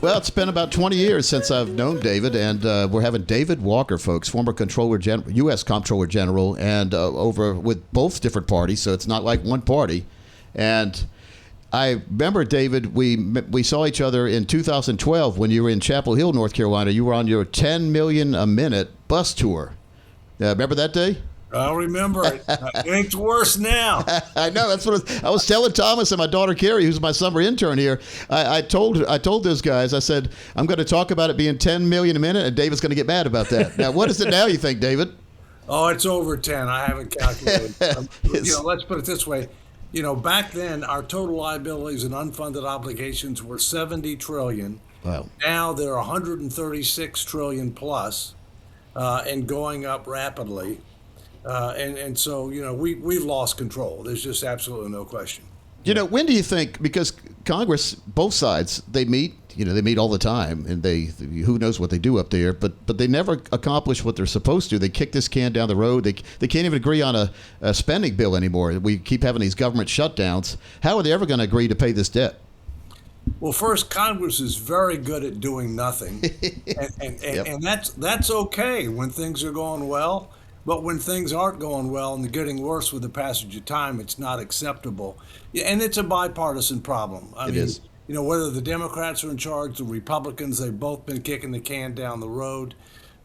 Well, it's been about 20 years since I've known David, and we're having David Walker, folks, former U.S. Comptroller General, and over with both different parties, so it's not like one party. And I remember, David, we saw each other in 2012 when you were in Chapel Hill, North Carolina. You were on your 10 million a minute bus tour. Remember that day? I remember it. It's worse now. I know. That's what I was telling Thomas and my daughter Carrie, who's my summer intern here. I told those guys, I said, I'm going to talk about it being 10 million a minute, and David's going to get mad about that. Now, what is it now, you think, David? Oh, it's over 10. I haven't calculated. Let's put it this way. Back then, our total liabilities and unfunded obligations were 70 trillion. Wow. Now they're 136 trillion plus, and going up rapidly. And so, we've lost control. There's just absolutely no question. When do you think, because Congress, both sides, they meet all the time, and who knows what they do up there, but they never accomplish what they're supposed to. They kick this can down the road. They can't even agree on a spending bill anymore. We keep having these government shutdowns. How are they ever going to agree to pay this debt? Well, first, Congress is very good at doing nothing, and that's okay when things are going well. But when things aren't going well and they're getting worse with the passage of time, it's not acceptable. And it's a bipartisan problem. It is. Whether the Democrats are in charge, the Republicans, they've both been kicking the can down the road.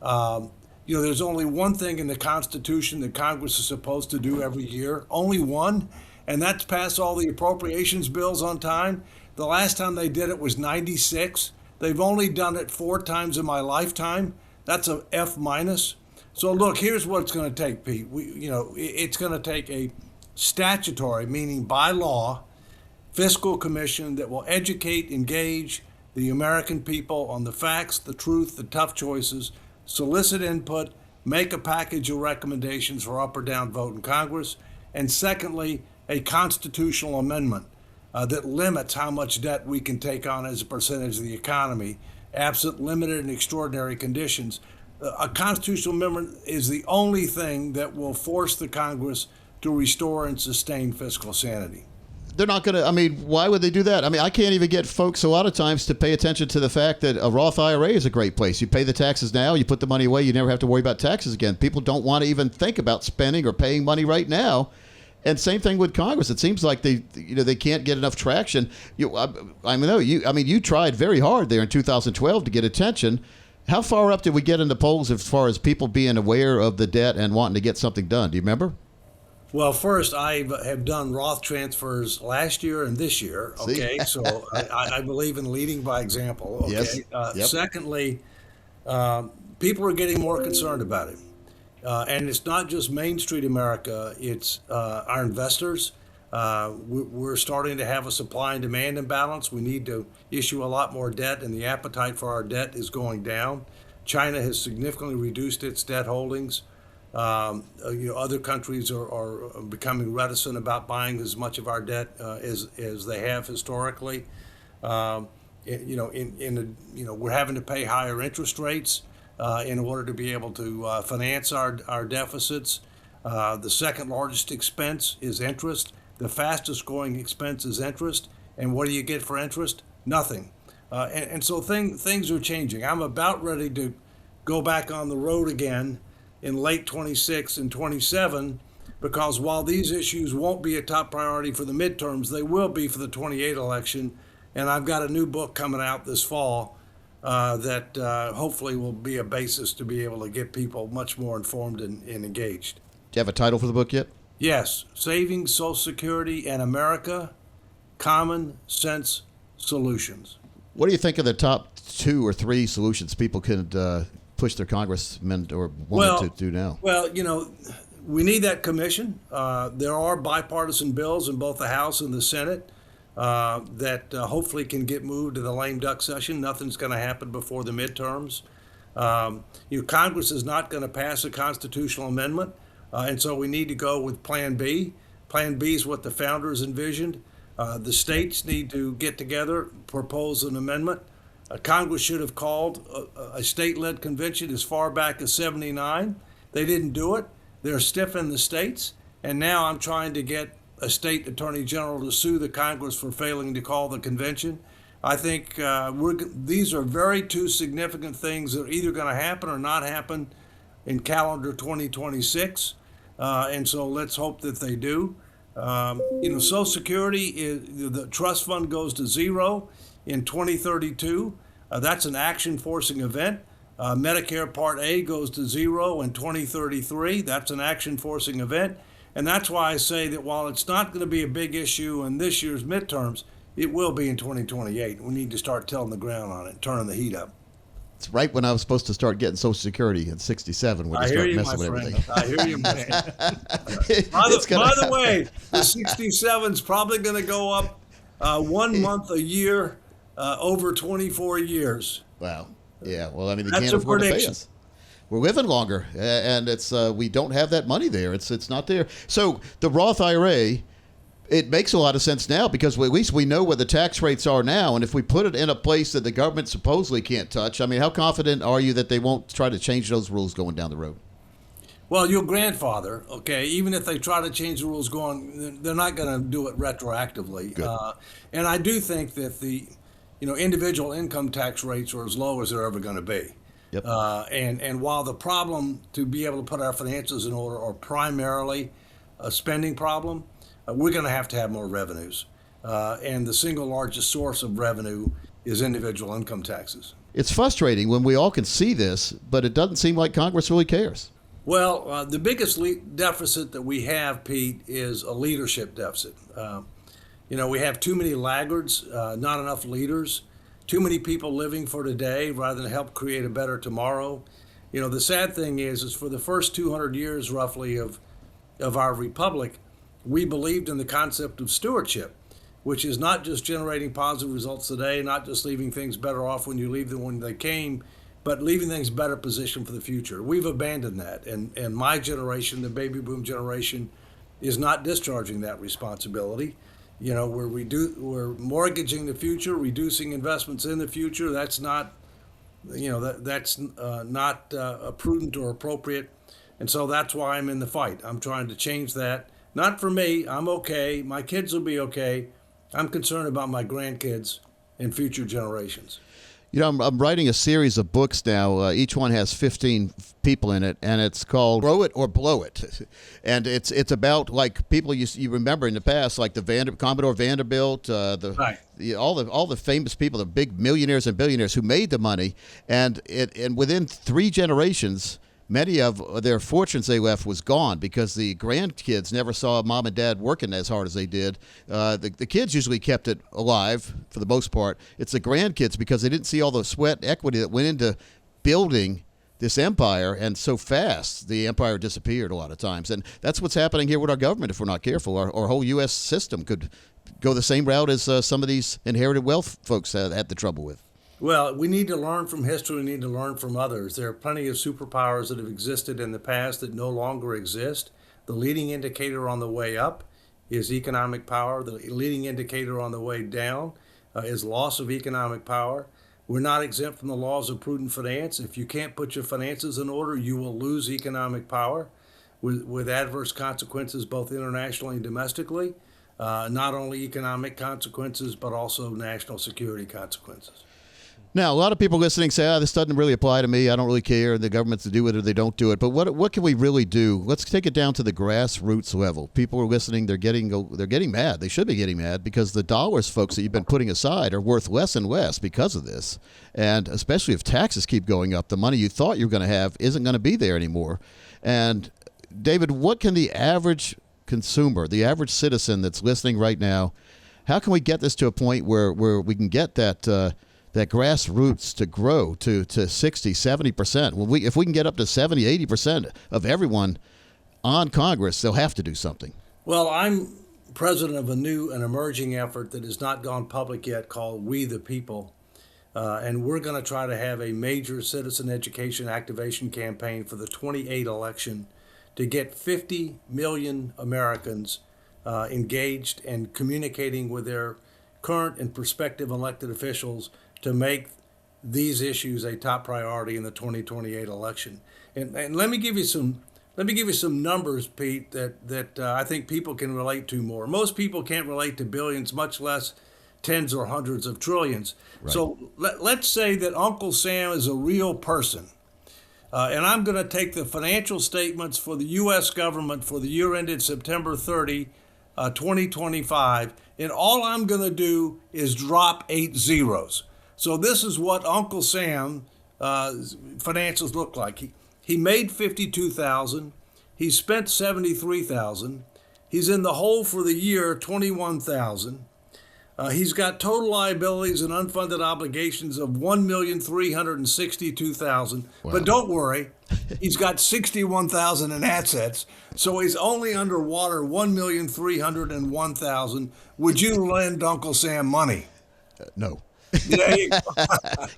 There's only one thing in the Constitution that Congress is supposed to do every year, only one, and that's pass all the appropriations bills on time. The last time they did it was 96. They've only done it 4 times in my lifetime. That's a F minus. So look, here's what it's going to take, Pete. It's going to take a statutory, meaning by law, fiscal commission that will educate, engage the American people on the facts, the truth, the tough choices, solicit input, make a package of recommendations for up or down vote in Congress, and secondly, a constitutional amendment that limits how much debt we can take on as a percentage of the economy, absent limited and extraordinary conditions. A constitutional amendment is the only thing that will force the Congress to restore and sustain fiscal sanity. They're not going to, why would they do that? I can't even get folks a lot of times to pay attention to the fact that a Roth IRA is a great place. You pay the taxes now, you put the money away, you never have to worry about taxes again. People don't want to even think about spending or paying money right now. And same thing with Congress. It seems like they can't get enough traction. You tried very hard there in 2012 to get attention. How far up did we get in the polls as far as people being aware of the debt and wanting to get something done? Do you remember? Well, first, I have done Roth transfers last year and this year. Okay, so I believe in leading by example. Okay. Yes. Yep. Secondly, people are getting more concerned about it. And it's not just Main Street America, it's our investors. We're starting to have a supply and demand imbalance. We need to issue a lot more debt, and the appetite for our debt is going down. China has significantly reduced its debt holdings. Other countries are becoming reticent about buying as much of our debt as they have historically. We're having to pay higher interest rates in order to be able to finance our deficits. The second largest expense is interest. The fastest growing expense is interest. And what do you get for interest? Nothing. And so things are changing. I'm about ready to go back on the road again in late 26 and 27, because while these issues won't be a top priority for the midterms, they will be for the 28 election. And I've got a new book coming out this fall that hopefully will be a basis to be able to get people much more informed and engaged. Do you have a title for the book yet? Yes, Saving Social Security and America, Common Sense Solutions. What do you think of the top 2 or 3 solutions people could push their congressmen or women to do now? Well, we need that commission. There are bipartisan bills in both the House and the Senate that hopefully can get moved to the lame duck session. Nothing's going to happen before the midterms. Congress is not going to pass a constitutional amendment. And so we need to go with Plan B. Plan B is what the founders envisioned. The states need to get together, propose an amendment. Congress should have called a state-led convention as far back as '79. They didn't do it. They're stiff in the states. And now I'm trying to get a state attorney general to sue the Congress for failing to call the convention. I think these are very two significant things that are either going to happen or not happen in calendar 2026. And so let's hope that they do. Social Security the trust fund goes to zero in 2032. That's an action forcing event. Medicare Part A goes to zero in 2033. That's an action forcing event. And that's why I say that while it's not going to be a big issue in this year's midterms, it will be in 2028. We need to start tilting the ground on it, turning the heat up. It's right when I was supposed to start getting Social Security at 67 when you start messing with everything. I hear you, my friend. By the way, the 67's probably going to go up 1 month a year over 24 years. Wow. Yeah. Well, I mean, they That's can't a afford to pay prediction. us. We're living longer, and it's we don't have that money there. It's not there. So the Roth IRA, it makes a lot of sense now because at least we know what the tax rates are now, and if we put it in a place that the government supposedly can't touch, I mean, how confident are you that they won't try to change those rules going down the road? Well, your grandfather, okay, even if they try to change the rules going, they're not going to do it retroactively. And I do think that the individual income tax rates are as low as they're ever going to be. Yep. And while the problem to be able to put our finances in order are primarily a spending problem, we're going to have more revenues. And the single largest source of revenue is individual income taxes. It's frustrating when we all can see this, but it doesn't seem like Congress really cares. Well, the biggest deficit that we have, Pete, is a leadership deficit. We have too many laggards, not enough leaders, too many people living for today rather than help create a better tomorrow. The sad thing is for the first 200 years roughly of our republic, we believed in the concept of stewardship, which is not just generating positive results today, not just leaving things better off when you leave them when they came, but leaving things better positioned for the future. We've abandoned that. And my generation, the baby boom generation, is not discharging that responsibility. We're mortgaging the future, reducing investments in the future. That's not, that's not prudent or appropriate. And so that's why I'm in the fight. I'm trying to change that. Not for me. I'm okay. My kids will be okay. I'm concerned about my grandkids and future generations. I'm writing a series of books now. Each one has 15 people in it, and it's called Grow It or Blow It. And it's about like people you remember in the past, like the Commodore Vanderbilt, all the famous people, the big millionaires and billionaires who made the money, and within 3 generations, many of their fortunes they left was gone because the grandkids never saw mom and dad working as hard as they did. The kids usually kept it alive for the most part. It's the grandkids because they didn't see all the sweat and equity that went into building this empire, and so fast the empire disappeared a lot of times. And that's what's happening here with our government if we're not careful. Our whole U.S. system could go the same route as some of these inherited wealth folks had the trouble with. Well, we need to learn from history. We need to learn from others. There are plenty of superpowers that have existed in the past that no longer exist. The leading indicator on the way up is economic power. The leading indicator on the way down is loss of economic power. We're not exempt from the laws of prudent finance. If you can't put your finances in order, you will lose economic power with adverse consequences both internationally and domestically. Not only economic consequences, but also national security consequences. Now, a lot of people listening say, this doesn't really apply to me. I don't really care. The government's to do it or they don't do it. But what can we really do? Let's take it down to the grassroots level. People are listening. They're getting mad. They should be getting mad because the dollars, folks, that you've been putting aside are worth less and less because of this. And especially if taxes keep going up, the money you thought you were going to have isn't going to be there anymore. And, David, what can the average consumer, the average citizen that's listening right now, how can we get this to a point where we can get that grassroots to grow to 60, 70%. If we can get up to 70, 80% of everyone on Congress, they'll have to do something. Well, I'm president of a new and emerging effort that has not gone public yet called We the People. And we're going to try to have a major citizen education activation campaign for the 28 election to get 50 million Americans engaged and communicating with their current and prospective elected officials to make these issues a top priority in the 2028 election. And let me give you some numbers, Pete, that I think people can relate to more. Most people can't relate to billions, much less tens or hundreds of trillions. Right. So let's say that Uncle Sam is a real person. And I'm going to take the financial statements for the U.S. government for the year ended September 30, 2025, and all I'm going to do is drop 8 zeros. So this is what Uncle Sam financials look like. He made $52,000. He spent $73,000. He's in the hole for the year, $21,000. He's got total liabilities and unfunded obligations of $1,362,000. Wow. But don't worry, he's got $61,000 in assets, so he's only underwater $1,301,000. Would you lend Uncle Sam money? No. There you go.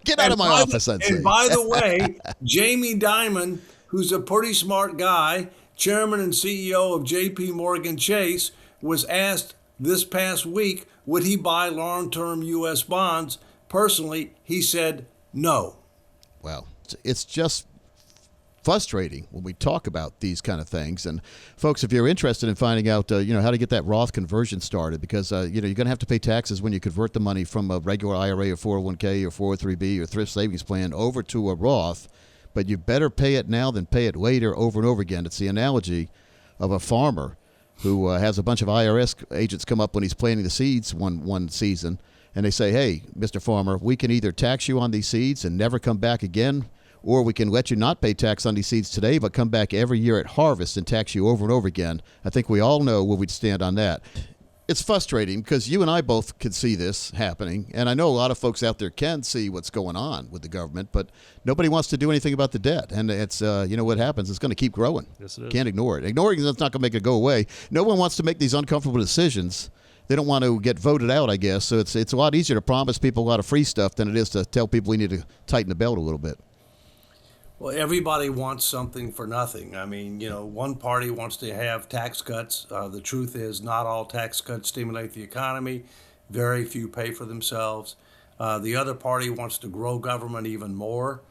Get out of my office, I'd say. And by the way, Jamie Dimon, who's a pretty smart guy, chairman and CEO of J.P. Morgan Chase, was asked this past week, would he buy long-term U.S. bonds? Personally, he said no. Wow. It's just frustrating when we talk about these kind of things. And folks, if you're interested in finding out, how to get that Roth conversion started, because, you're going to have to pay taxes when you convert the money from a regular IRA or 401k or 403b or thrift savings plan over to a Roth. But you better pay it now than pay it later, over and over again. It's the analogy of a farmer who has a bunch of IRS agents come up when he's planting the seeds one season, and they say, hey, Mr. Farmer, we can either tax you on these seeds and never come back again, or we can let you not pay tax on these seeds today, but come back every year at harvest and tax you over and over again. I think we all know where we'd stand on that. It's frustrating because you and I both can see this happening, and I know a lot of folks out there can see what's going on with the government, but nobody wants to do anything about the debt. And it's, what happens, it's going to keep growing. Yes, it is. Can't ignore it. Ignoring it's not going to make it go away. No one wants to make these uncomfortable decisions. They don't want to get voted out, I guess. So it's a lot easier to promise people a lot of free stuff than it is to tell people we need to tighten the belt a little bit. Well, everybody wants something for nothing. I mean, one party wants to have tax cuts. The truth is not all tax cuts stimulate the economy. Very few pay for themselves. The other party wants to grow government even more,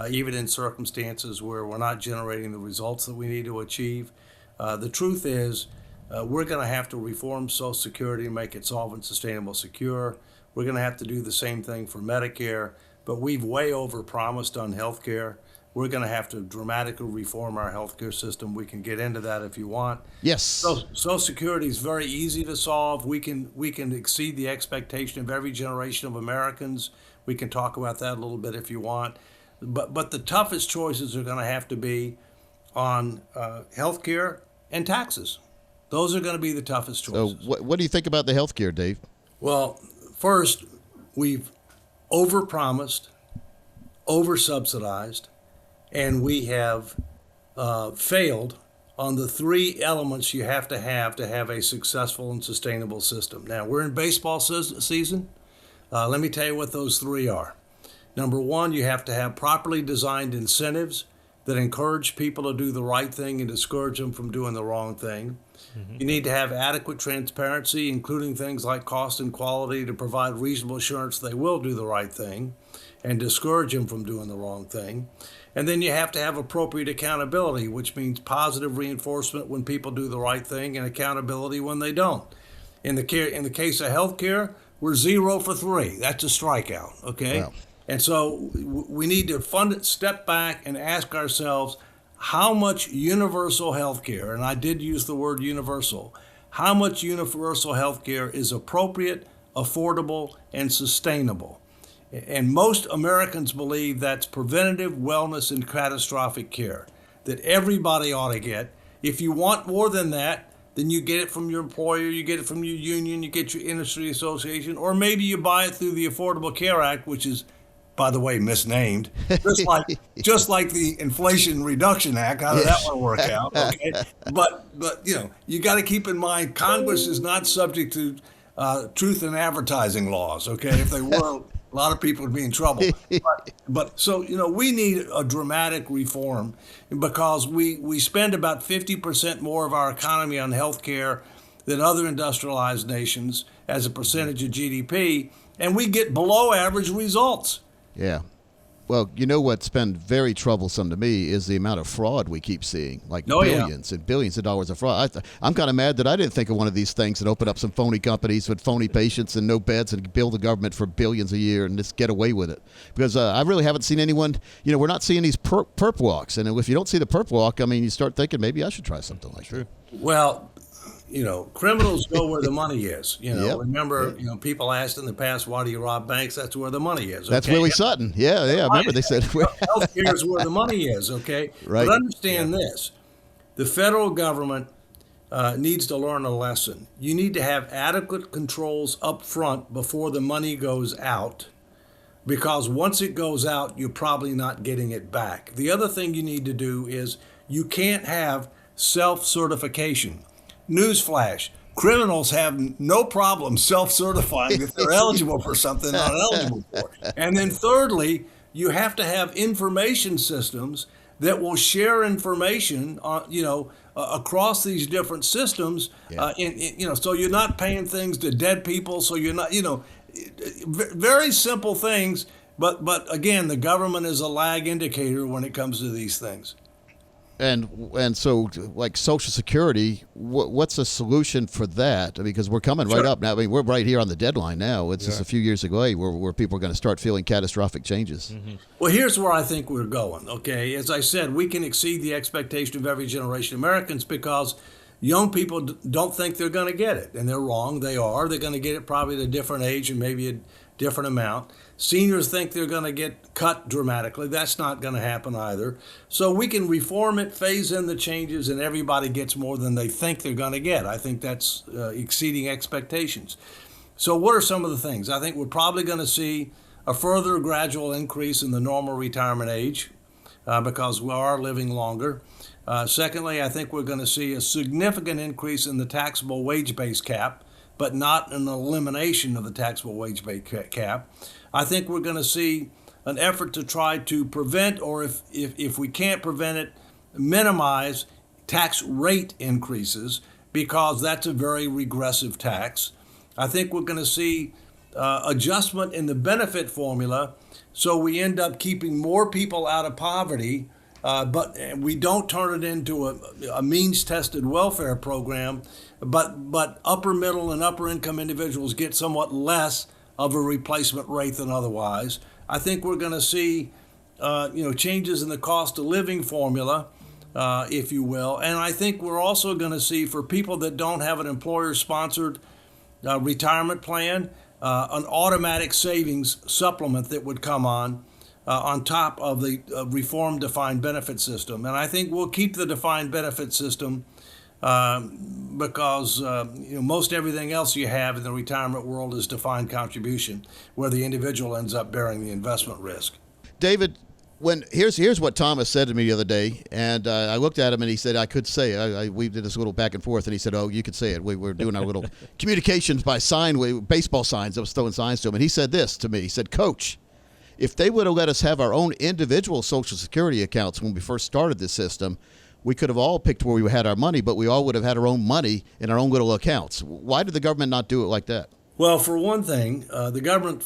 even in circumstances where we're not generating the results that we need to achieve. The truth is we're going to have to reform Social Security and make it solvent, sustainable, secure. We're going to have to do the same thing for Medicare, but we've way overpromised on health care. We're going to have to dramatically reform our healthcare system. We can get into that if you want. Yes. So Social Security is very easy to solve. We can exceed the expectation of every generation of Americans. We can talk about that a little bit if you want. But the toughest choices are going to have to be on healthcare and taxes. Those are going to be the toughest choices. So what do you think about the healthcare, Dave? Well, first, we've overpromised, oversubsidized, and we have failed on the 3 elements you have to have a successful and sustainable system. Now, we're in baseball season. Let me tell you what those 3 are. Number 1, you have to have properly designed incentives that encourage people to do the right thing and discourage them from doing the wrong thing. Mm-hmm. You need to have adequate transparency, including things like cost and quality, to provide reasonable assurance they will do the right thing and discourage them from doing the wrong thing. And then you have to have appropriate accountability, which means positive reinforcement when people do the right thing and accountability when they don't. In the case of healthcare, we're 0 for 3. That's a strikeout, okay? Wow. And so we need to step back and ask ourselves, how much universal healthcare, and I did use the word universal, how much universal healthcare is appropriate, affordable, and sustainable? And most Americans believe that's preventative wellness and catastrophic care that everybody ought to get. If you want more than that, then you get it from your employer, you get it from your union, you get your industry association, or maybe you buy it through the Affordable Care Act, which is, by the way, misnamed, just like the Inflation Reduction Act. How did that one work out? Okay, but you got to keep in mind, Congress is not subject to truth in advertising laws. Okay, if they were, a lot of people would be in trouble. But so we need a dramatic reform because we spend about 50% more of our economy on healthcare than other industrialized nations as a percentage of GDP, and we get below average results. Yeah. Well, you know what's been very troublesome to me is the amount of fraud we keep seeing, like billions and billions of dollars of fraud. I'm kind of mad that I didn't think of one of these things and open up some phony companies with phony patients and no beds and bill the government for billions a year and just get away with it. Because I really haven't seen anyone, we're not seeing these perp walks. And if you don't see the perp walk, I mean, you start thinking maybe I should try something like that. Well, criminals go where the money is. Yep. Remember, people asked in the past, why do you rob banks? That's where the money is. Okay? That's Willie Sutton. Yeah. Remember they said healthcare is where the money is. Okay. Right. But understand this: the federal government needs to learn a lesson. You need to have adequate controls up front before the money goes out, because once it goes out, you're probably not getting it back. The other thing you need to do is you can't have self-certification. Newsflash: criminals have no problem self-certifying if they're eligible for something they're not eligible for. And then thirdly, you have to have information systems that will share information across these different systems. So you're not paying things to dead people. So you're not, very simple things. But again, the government is a lag indicator when it comes to these things. And so, like Social Security, what's a solution for that? I mean, because we're coming right up now. I mean, we're right here on the deadline now. It's just a few years away where people are going to start feeling catastrophic changes. Mm-hmm. Well, here's where I think we're going, okay? As I said, we can exceed the expectation of every generation of Americans because young people don't think they're going to get it, and they're wrong. They are. They're going to get it probably at a different age and maybe a different amount. Seniors think they're going to get cut dramatically. That's not going to happen either. So we can reform it, phase in the changes, and everybody gets more than they think they're going to get. I think that's exceeding expectations. So what are some of the things? I think we're probably going to see a further gradual increase in the normal retirement age because we are living longer. Secondly, I think we're going to see a significant increase in the taxable wage-based cap, but not an elimination of the taxable wage-based cap. I think we're going to see an effort to try to prevent, or if we can't prevent it, minimize tax rate increases, because that's a very regressive tax. I think we're going to see adjustment in the benefit formula, so we end up keeping more people out of poverty, but we don't turn it into a means-tested welfare program, but upper middle and upper income individuals get somewhat less of a replacement rate than otherwise. I think we're going to see changes in the cost of living formula, if you will. And I think we're also going to see, for people that don't have an employer-sponsored retirement plan, an automatic savings supplement that would come on top of the reformed defined benefit system. And I think we'll keep the defined benefit system because most everything else you have in the retirement world is defined contribution, where the individual ends up bearing the investment risk. David, here's what Thomas said to me the other day, and I looked at him and he said I could say it. We did this little back and forth, and he said, "Oh, you could say it." We were doing our little communications by baseball signs. I was throwing signs to him, and he said this to me. He said, "Coach, if they would have let us have our own individual Social Security accounts when we first started this system, we could have all picked where we had our money, but we all would have had our own money in our own little accounts." Why did the government not do it like that? Well, for one thing, the government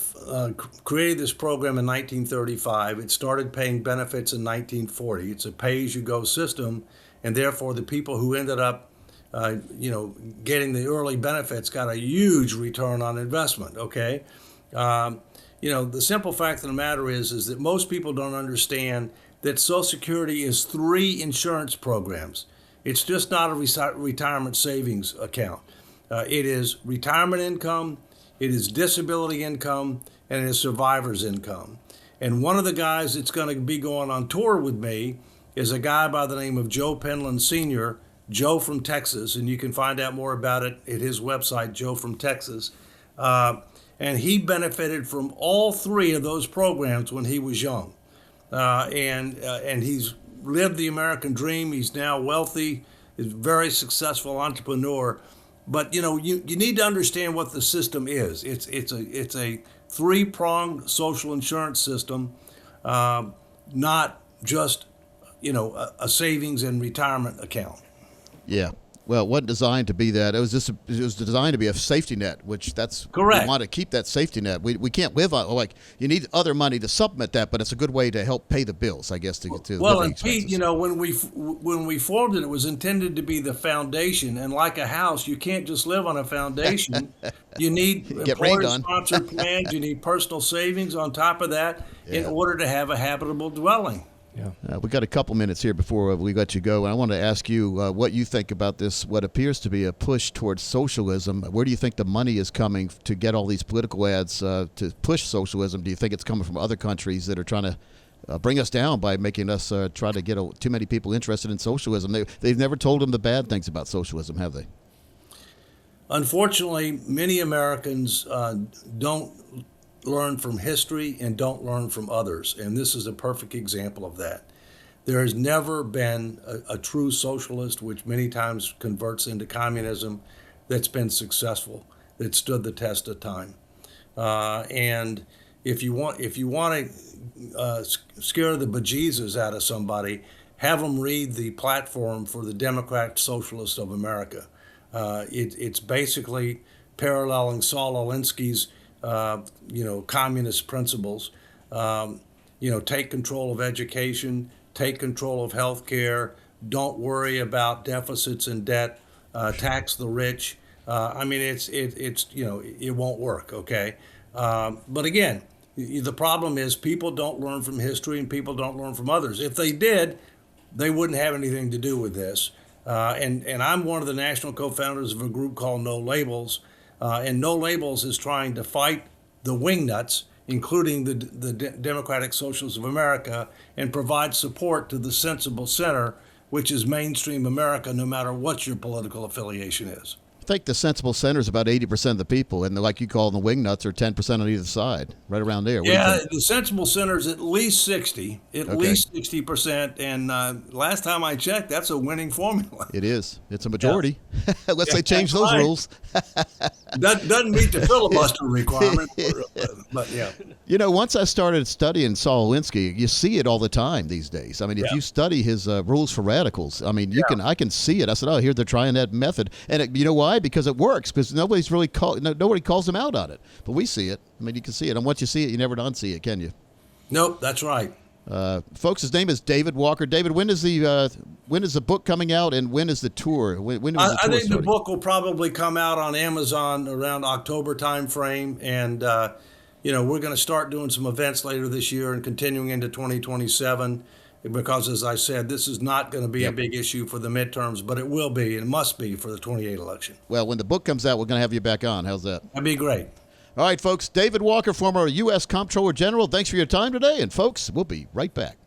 created this program in 1935. It started paying benefits in 1940. It's a pay-as-you-go system, and therefore the people who ended up, getting the early benefits got a huge return on investment. Okay, the simple fact of the matter is that most people don't understand that Social Security is 3 insurance programs. It's just not a retirement savings account. It is retirement income, it is disability income, and it is survivor's income. And one of the guys that's going to be going on tour with me is a guy by the name of Joe Penland Sr., Joe from Texas, and you can find out more about it at his website, Joe from Texas. And he benefited from all 3 of those programs when he was young. And he's lived the American dream. He's now wealthy. He's a very successful entrepreneur. But you need to understand what the system is. It's a 3-pronged social insurance system, not just a savings and retirement account. Yeah. Well, it wasn't designed to be that. It was designed to be a safety net, which that's Correct. We want to keep that safety net. We can't live on, like, you need other money to supplement that, but it's a good way to help pay the bills, I guess, to Well, living and Pete, expenses. when we formed it, it was intended to be the foundation, and like a house, you can't just live on a foundation. You need Get rained on. employer-sponsored plans. You need personal savings on top of that in order to have a habitable dwelling. Yeah. We got a couple minutes here before we let you go, and I want to ask you what you think about this, what appears to be a push towards socialism. Where do you think the money is coming to get all these political ads to push socialism? Do you think it's coming from other countries that are trying to bring us down by making us try to get too many people interested in socialism? They've never told them the bad things about socialism, have they? Unfortunately, many Americans don't learn from history and don't learn from others, and this is a perfect example of that. There has never been a true socialist, which many times converts into communism, that's been successful, that stood the test of time. And if you want to scare the bejesus out of somebody, have them read the platform for the Democrat Socialists of America. It's basically paralleling Saul Alinsky's communist principles. Take control of education, take control of health care, don't worry about deficits and debt, tax the rich. It won't work, okay? But again, the problem is people don't learn from history and people don't learn from others. If they did, they wouldn't have anything to do with this. And I'm one of the national co-founders of a group called No Labels. And No Labels is trying to fight the wingnuts, including the Democratic Socialists of America, and provide support to the sensible center, which is mainstream America, no matter what your political affiliation is. I think the sensible center is about 80% of the people, and like you call them, the wingnuts are 10% on either side, right around there. What do you Yeah, think? the sensible center is at least 60, least 60%. And last time I checked, that's a winning formula. It is. It's a majority. Unless they change that's those right. rules. Doesn't meet the filibuster requirement, but yeah. Once I started studying Saul Alinsky, you see it all the time these days. I mean, if you study his rules for radicals, I mean, I can see it. I said, oh, here they're trying that method. And you know why? Because it works. Because nobody calls them out on it. But we see it. I mean, you can see it. And once you see it, you never unsee it, can you? Nope, that's right. Folks, his name is David Walker. David, when is the book coming out, and when is the tour? When is the tour I think starting? the book will probably come out on Amazon around October time frame, and we're going to start doing some events later this year and continuing into 2027, because, as I said, this is not going to be a big issue for the midterms, but it will be and must be for the 28 election. Well, when the book comes out, we're going to have you back on. How's that? That'd be great. All right, folks. David Walker, former U.S. Comptroller General. Thanks for your time today. And, folks, we'll be right back.